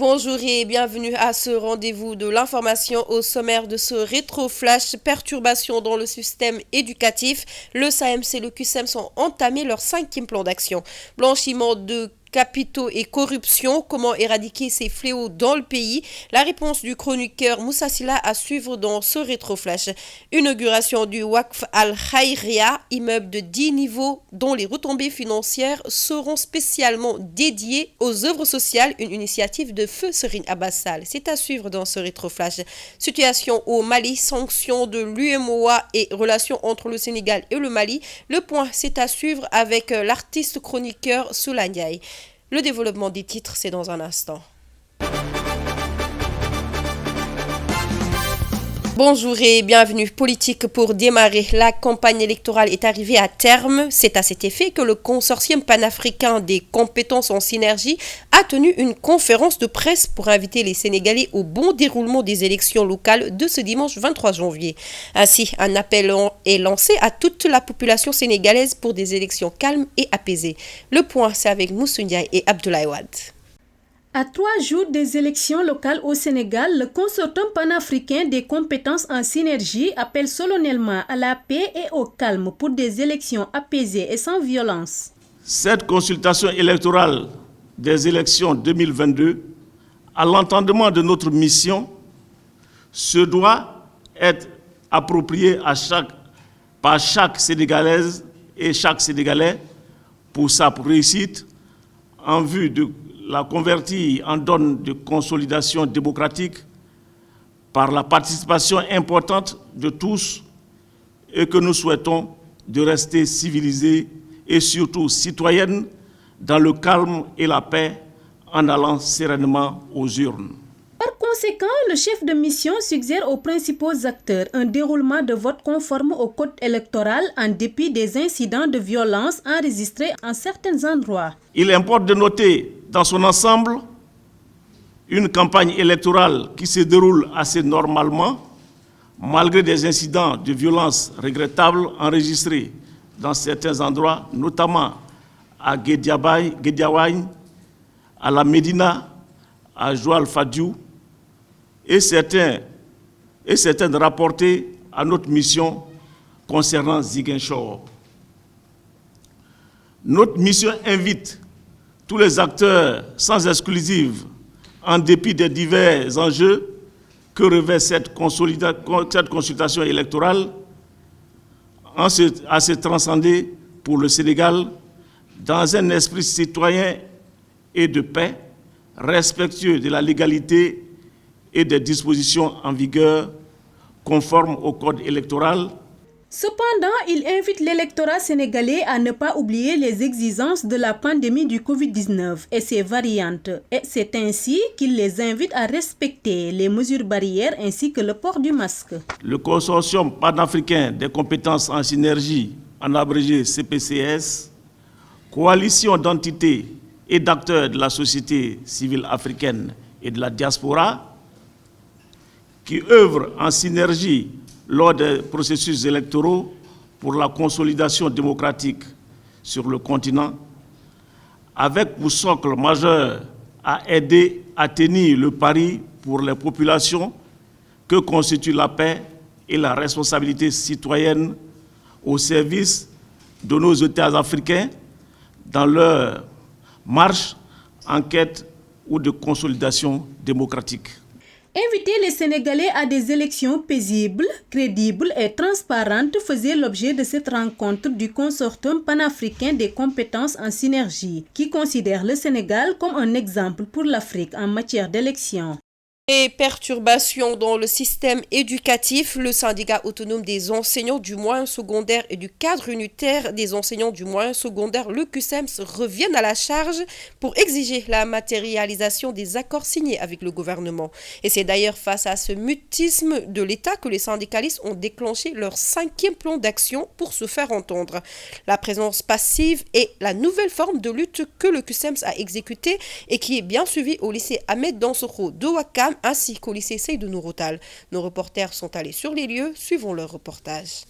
Bonjour et bienvenue à ce rendez-vous de l'information au sommaire de ce rétro-flash. Perturbations dans le système éducatif. Le SAEMS et le QSEMS ont entamé leur 5e plan d'action. Blanchiment de capitaux et corruption, comment éradiquer ces fléaux dans le pays? La réponse du chroniqueur Moussa Silla à suivre dans ce rétroflash. Inauguration du Waqf Al-Khayriya, immeuble de 10 niveaux dont les retombées financières seront spécialement dédiées aux œuvres sociales, une initiative de Feu Serine Abassal. C'est à suivre dans ce rétroflash. Situation au Mali, sanctions de l'UMOA et relations entre le Sénégal et le Mali. Le point, c'est à suivre avec l'artiste chroniqueur Soula Ndiaye. Le développement des titres, c'est dans un instant. Bonjour et bienvenue. Politique pour démarrer. La campagne électorale est arrivée à terme. C'est à cet effet que le consortium panafricain des compétences en synergie a tenu une conférence de presse pour inviter les Sénégalais au bon déroulement des élections locales de ce dimanche 23 janvier. Ainsi, un appel est lancé à toute la population sénégalaise pour des élections calmes et apaisées. Le point, c'est avec Moussa Ndiaye et Abdoulaye Wade. À 3 jours des élections locales au Sénégal, le consortium panafricain des compétences en synergie appelle solennellement à la paix et au calme pour des élections apaisées et sans violence. Cette consultation électorale des élections 2022, à l'entendement de notre mission, se doit être appropriée par chaque Sénégalaise et chaque Sénégalais pour sa réussite en vue de la convertir en donne de consolidation démocratique par la participation importante de tous et que nous souhaitons de rester civilisés et surtout citoyennes dans le calme et la paix en allant sereinement aux urnes. Par conséquent, le chef de mission suggère aux principaux acteurs un déroulement de vote conforme au code électoral en dépit des incidents de violence enregistrés en certains endroits. Il importe de noter dans son ensemble une campagne électorale qui se déroule assez normalement, malgré des incidents de violence regrettables enregistrés dans certains endroits, notamment à Guédiawaye, à la Médina, à Joal Fadiou, et certaines rapportés à notre mission concernant Ziguinchor. Notre mission invite tous les acteurs sans exclusive, en dépit des divers enjeux que revêt cette consultation électorale, à se transcender pour le Sénégal dans un esprit citoyen et de paix, respectueux de la légalité et des dispositions en vigueur conformes au code électoral. Cependant, il invite l'électorat sénégalais à ne pas oublier les exigences de la pandémie du Covid-19 et ses variantes. Et c'est ainsi qu'il les invite à respecter les mesures barrières ainsi que le port du masque. Le consortium panafricain des compétences en synergie, en abrégé CPCS, coalition d'entités et d'acteurs de la société civile africaine et de la diaspora, qui œuvrent en synergie lors des processus électoraux pour la consolidation démocratique sur le continent, avec pour socle majeur à aider à tenir le pari pour les populations que constitue la paix et la responsabilité citoyenne au service de nos États africains dans leur marche en quête ou de consolidation démocratique. Inviter les Sénégalais à des élections paisibles, crédibles et transparentes faisait l'objet de cette rencontre du consortium panafricain des compétences en synergie, qui considère le Sénégal comme un exemple pour l'Afrique en matière d'élections. Et perturbations dans le système éducatif, le syndicat autonome des enseignants du moyen secondaire et du cadre unitaire des enseignants du moyen secondaire, le QSEMS, reviennent à la charge pour exiger la matérialisation des accords signés avec le gouvernement. Et c'est d'ailleurs face à ce mutisme de l'État que les syndicalistes ont déclenché leur 5e plan d'action pour se faire entendre. La présence passive est la nouvelle forme de lutte que le QSEMS a exécutée et qui est bien suivie au lycée Ahmed Dansokho de Ouakam ainsi qu'au lycée Seydou Nourou Tall. Nos reporters sont allés sur les lieux, suivons leur reportage.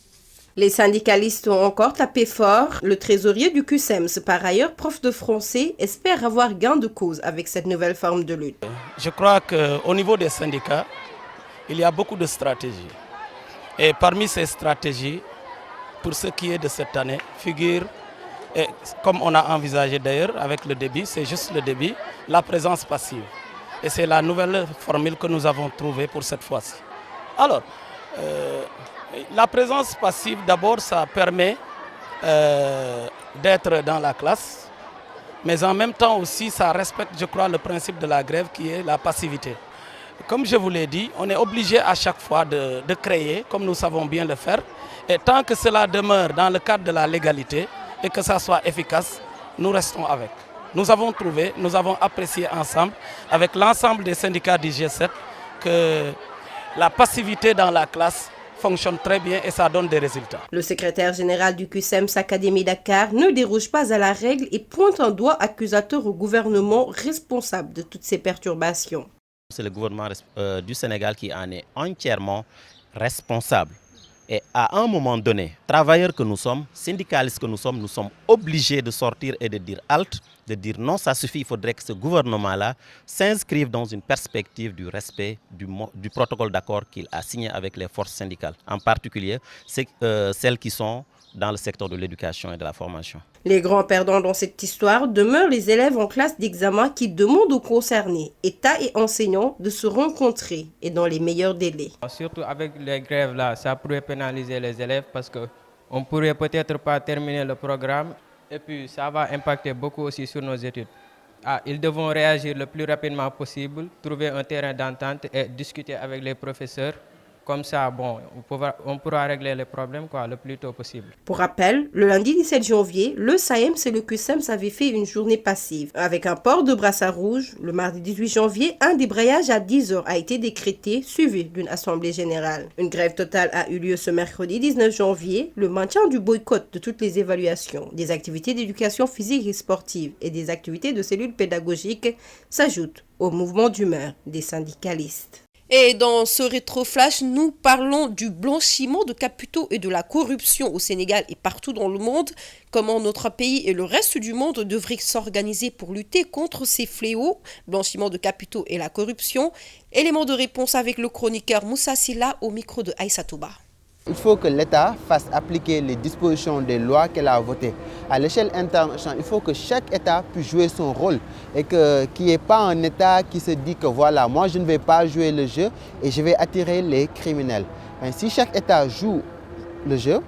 Les syndicalistes ont encore tapé fort. Le trésorier du QSEMS, par ailleurs prof de français, espère avoir gain de cause avec cette nouvelle forme de lutte. Je crois qu'au niveau des syndicats, il y a beaucoup de stratégies. Et parmi ces stratégies, pour ce qui est de cette année, figure, et comme on a envisagé d'ailleurs avec le débit, c'est juste le débit, la présence passive. Et c'est la nouvelle formule que nous avons trouvée pour cette fois-ci. Alors, la présence passive, d'abord, ça permet d'être dans la classe, mais en même temps aussi, ça respecte, je crois, le principe de la grève qui est la passivité. Comme je vous l'ai dit, on est obligé à chaque fois de créer, comme nous savons bien le faire. Et tant que cela demeure dans le cadre de la légalité et que ça soit efficace, nous restons avec. Nous avons trouvé, nous avons apprécié ensemble, avec l'ensemble des syndicats du G7, que la passivité dans la classe fonctionne très bien et ça donne des résultats. Le secrétaire général du QSEMS Académie Dakar ne déroge pas à la règle et pointe un doigt accusateur au gouvernement responsable de toutes ces perturbations. C'est le gouvernement du Sénégal qui en est entièrement responsable. Et à un moment donné, travailleurs que nous sommes, syndicalistes que nous sommes obligés de sortir et de dire halte, de dire non, ça suffit, il faudrait que ce gouvernement-là s'inscrive dans une perspective du respect du protocole d'accord qu'il a signé avec les forces syndicales, en particulier celles qui sont dans le secteur de l'éducation et de la formation. Les grands perdants dans cette histoire demeurent les élèves en classe d'examen qui demandent aux concernés, État et enseignants, de se rencontrer et dans les meilleurs délais. Surtout avec les grèves là, ça pourrait pénaliser les élèves parce qu'on ne pourrait peut-être pas terminer le programme et puis ça va impacter beaucoup aussi sur nos études. Ils devront réagir le plus rapidement possible, trouver un terrain d'entente et discuter avec les professeurs. Comme ça, bon, on pourra régler les problèmes le plus tôt possible. Pour rappel, le lundi 17 janvier, le SAEMS et le QSEMS avaient fait une journée passive. Avec un port de brassard rouge, le mardi 18 janvier, un débrayage à 10 h a été décrété, suivi d'une assemblée générale. Une grève totale a eu lieu ce mercredi 19 janvier. Le maintien du boycott de toutes les évaluations, des activités d'éducation physique et sportive et des activités de cellules pédagogiques s'ajoute au mouvement d'humeur des syndicalistes. Et dans ce rétroflash, nous parlons du blanchiment de capitaux et de la corruption au Sénégal et partout dans le monde. Comment notre pays et le reste du monde devraient s'organiser pour lutter contre ces fléaux, blanchiment de capitaux et la corruption. Élément de réponse avec le chroniqueur Moussa Silla au micro de Aïssa Touba. Il faut que l'État fasse appliquer les dispositions des lois qu'elle a votées. À l'échelle internationale, il faut que chaque État puisse jouer son rôle et qu'il n'y ait pas un État qui se dit que voilà, moi je ne vais pas jouer le jeu et je vais attirer les criminels. Mais si chaque État joue le jeu,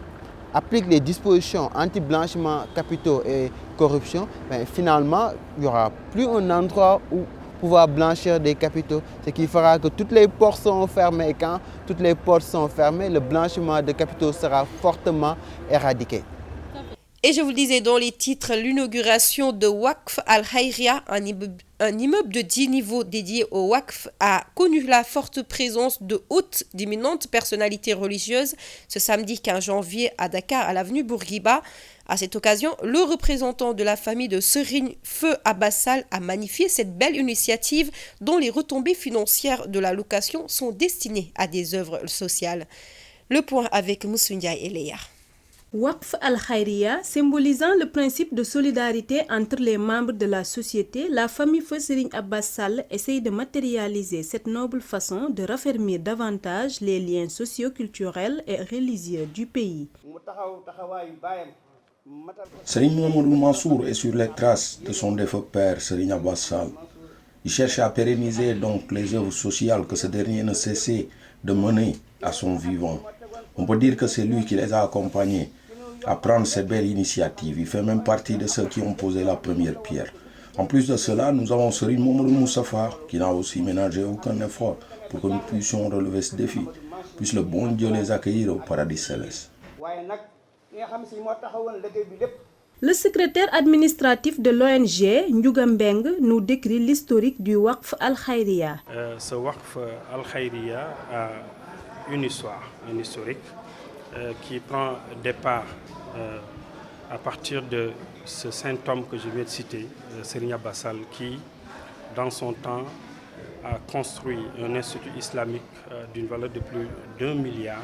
applique les dispositions anti-blanchiment, capitaux et corruption, finalement, il n'y aura plus un endroit où pouvoir blanchir des capitaux, ce qui fera que toutes les portes sont fermées et quand toutes les portes sont fermées, le blanchiment de capitaux sera fortement éradiqué. Et je vous le disais dans les titres, l'inauguration de Waqf Al-Khayriya, un immeuble de 10 niveaux dédié au Waqf, a connu la forte présence de hautes, d'imminentes personnalités religieuses ce samedi 15 janvier à Dakar, à l'avenue Bourguiba. À cette occasion, le représentant de la famille de Serigne Feu Abbas Sall a magnifié cette belle initiative dont les retombées financières de la location sont destinées à des œuvres sociales. Le point avec Moussoundia et Léa. Waqf Al-Khayriya, symbolisant le principe de solidarité entre les membres de la société, la famille Feu Serigne Abbas Sall essaye de matérialiser cette noble façon de raffermir davantage les liens socio-culturels et religieux du pays. Serigne Mamadou Mansour est sur les traces de son défunt père Serigne Abbas Sall. Il cherche à pérenniser donc les œuvres sociales que ce dernier ne cessait de mener à son vivant. On peut dire que c'est lui qui les a accompagnés à prendre cette belle initiative. Il fait même partie de ceux qui ont posé la première pierre. En plus de cela, nous avons Serigne Mamadou Moustapha qui n'a aussi ménagé aucun effort pour que nous puissions relever ce défi. Puisse le bon Dieu les accueillir au paradis céleste. Le secrétaire administratif de l'ONG, Ndiouga Mbeng, nous décrit l'historique du Waqf Al-Khayriya. Ce Waqf Al-Khayriya a une histoire, une historique, qui prend départ à partir de ce saint homme que je viens de citer, Serigne Abbas Sall, qui, dans son temps, a construit un institut islamique d'une valeur de plus d'1 milliard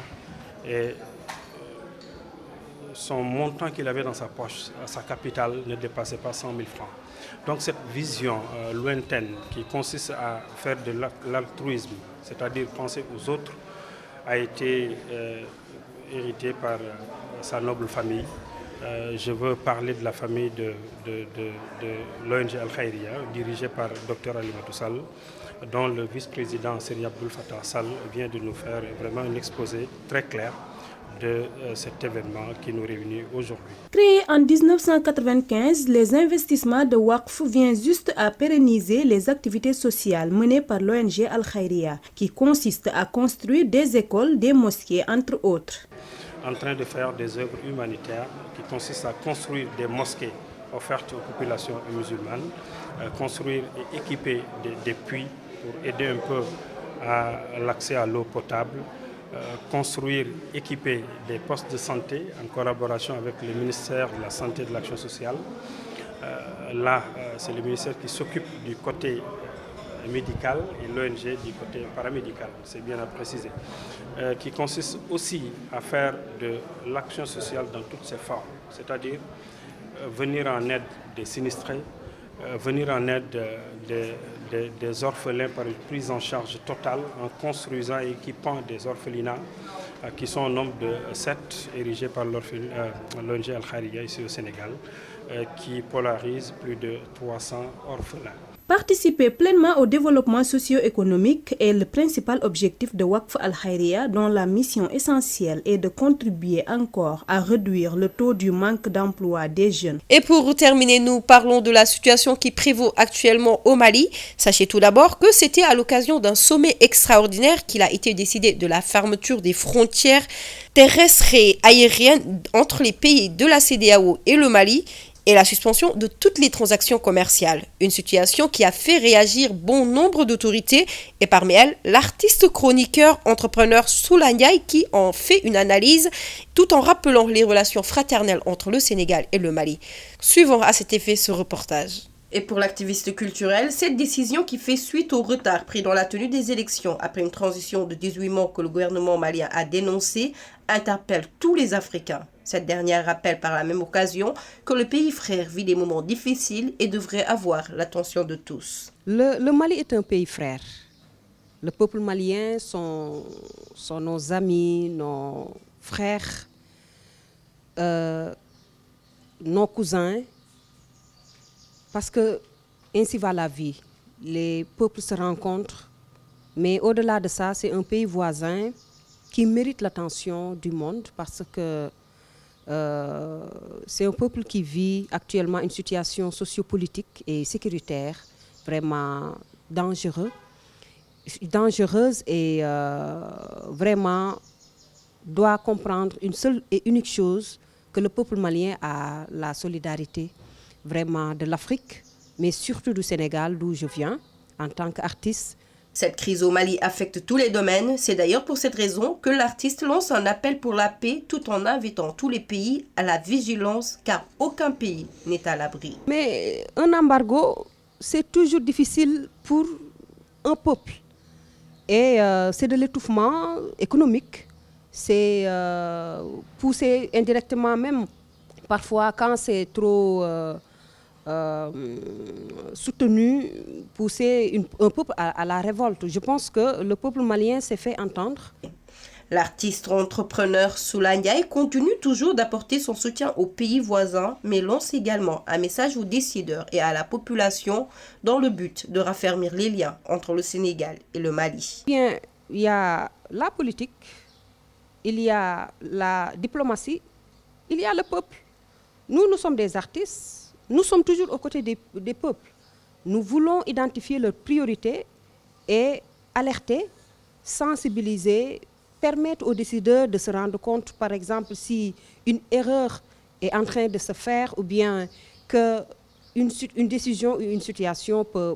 et son montant qu'il avait dans sa poche, sa capitale, ne dépassait pas 100 000 francs. Donc cette vision lointaine qui consiste à faire de l'altruisme, c'est-à-dire penser aux autres, a été héritée par sa noble famille. Je veux parler de la famille de l'ONG Al Khayriya, dirigée par Dr Alimatou Sall, dont le vice-président Serigne Abdoul Fattah Sall vient de nous faire vraiment un exposé très clair de cet événement qui nous réunit aujourd'hui. Créé en 1995, les investissements de Waqf viennent juste à pérenniser les activités sociales menées par l'ONG Al Khayriya, qui consiste à construire des écoles, des mosquées, entre autres. En train de faire des œuvres humanitaires qui consistent à construire des mosquées offertes aux populations musulmanes, construire et équiper des puits pour aider un peu à l'accès à l'eau potable, construire, équiper des postes de santé en collaboration avec le ministère de la Santé et de l'Action sociale. Là, c'est le ministère qui s'occupe du côté médical et l'ONG du côté paramédical, c'est bien à préciser, qui consiste aussi à faire de l'action sociale dans toutes ses formes, c'est-à-dire venir en aide des sinistrés, venir en aide des orphelins par une prise en charge totale en construisant et équipant des orphelinats qui sont au nombre de 7 érigés par l'ONG Al Khayriya ici au Sénégal, qui polarise plus de 300 orphelins. Participer pleinement au développement socio-économique est le principal objectif de Waqf Al Khayriya, dont la mission essentielle est de contribuer encore à réduire le taux du manque d'emploi des jeunes. Et pour terminer, nous parlons de la situation qui prévaut actuellement au Mali. Sachez tout d'abord que c'était à l'occasion d'un sommet extraordinaire qu'il a été décidé de la fermeture des frontières terrestres et aériennes entre les pays de la CEDEAO et le Mali, et la suspension de toutes les transactions commerciales. Une situation qui a fait réagir bon nombre d'autorités et parmi elles, l'artiste chroniqueur entrepreneur Soula Ndiaye qui en fait une analyse tout en rappelant les relations fraternelles entre le Sénégal et le Mali. Suivons à cet effet ce reportage. Et pour l'activiste culturel, cette décision qui fait suite au retard pris dans la tenue des élections après une transition de 18 mois que le gouvernement malien a dénoncé interpelle tous les Africains. Cette dernière rappelle par la même occasion que le pays frère vit des moments difficiles et devrait avoir l'attention de tous. Le Mali est un pays frère. Le peuple malien sont nos amis, nos frères, nos cousins. Parce que ainsi va la vie. Les peuples se rencontrent, mais au-delà de ça, c'est un pays voisin qui mérite l'attention du monde parce que c'est un peuple qui vit actuellement une situation sociopolitique et sécuritaire vraiment dangereuse et vraiment doit comprendre une seule et unique chose, que le peuple malien a la solidarité vraiment de l'Afrique, mais surtout du Sénégal, d'où je viens, en tant qu'artiste. Cette crise au Mali affecte tous les domaines. C'est d'ailleurs pour cette raison que l'artiste lance un appel pour la paix tout en invitant tous les pays à la vigilance, car aucun pays n'est à l'abri. Mais un embargo, c'est toujours difficile pour un peuple. Et c'est de l'étouffement économique. C'est poussé indirectement même, parfois quand c'est trop soutenu, pousser un peuple à la révolte. Je pense que le peuple malien s'est fait entendre. L'artiste entrepreneur Soula Ndiaye continue toujours d'apporter son soutien aux pays voisins, mais lance également un message aux décideurs et à la population dans le but de raffermir les liens entre le Sénégal et le Mali. Bien, il y a la politique, il y a la diplomatie, il y a le peuple. Nous sommes des artistes. Nous sommes toujours aux côtés des peuples. Nous voulons identifier leurs priorités et alerter, sensibiliser, permettre aux décideurs de se rendre compte, par exemple, si une erreur est en train de se faire ou bien qu'une décision ou une situation peut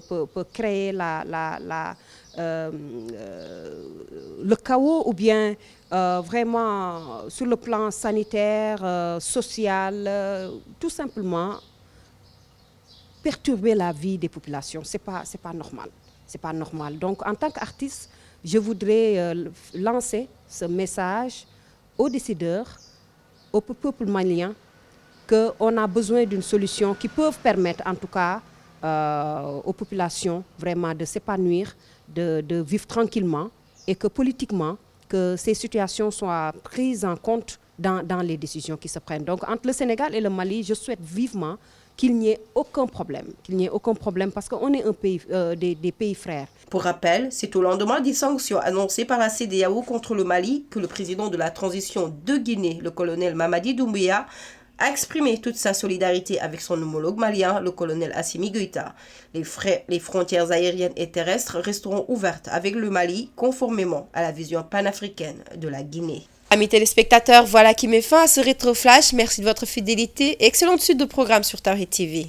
créer le chaos ou bien vraiment sur le plan sanitaire, social, tout simplement perturber la vie des populations. C'est pas normal. C'est pas normal. Donc, en tant qu'artiste, je voudrais lancer ce message aux décideurs au peuple malien qu'on a besoin d'une solution qui peut permettre en tout cas aux populations vraiment de s'épanouir, de vivre tranquillement et que politiquement, que ces situations soient prises en compte dans les décisions qui se prennent. Donc entre le Sénégal et le Mali, je souhaite vivement qu'il n'y ait aucun problème, parce qu'on est un pays, des pays frères. Pour rappel, c'est au lendemain des sanctions annoncées par la CEDEAO contre le Mali que le président de la transition de Guinée, le colonel Mamadi Doumbouya, a exprimé toute sa solidarité avec son homologue malien, le colonel Assimi Goïta. Les frontières aériennes et terrestres resteront ouvertes avec le Mali, conformément à la vision panafricaine de la Guinée. Amis téléspectateurs, voilà qui met fin à ce rétro-flash. Merci de votre fidélité et excellente suite de programmes sur Tawhid TV.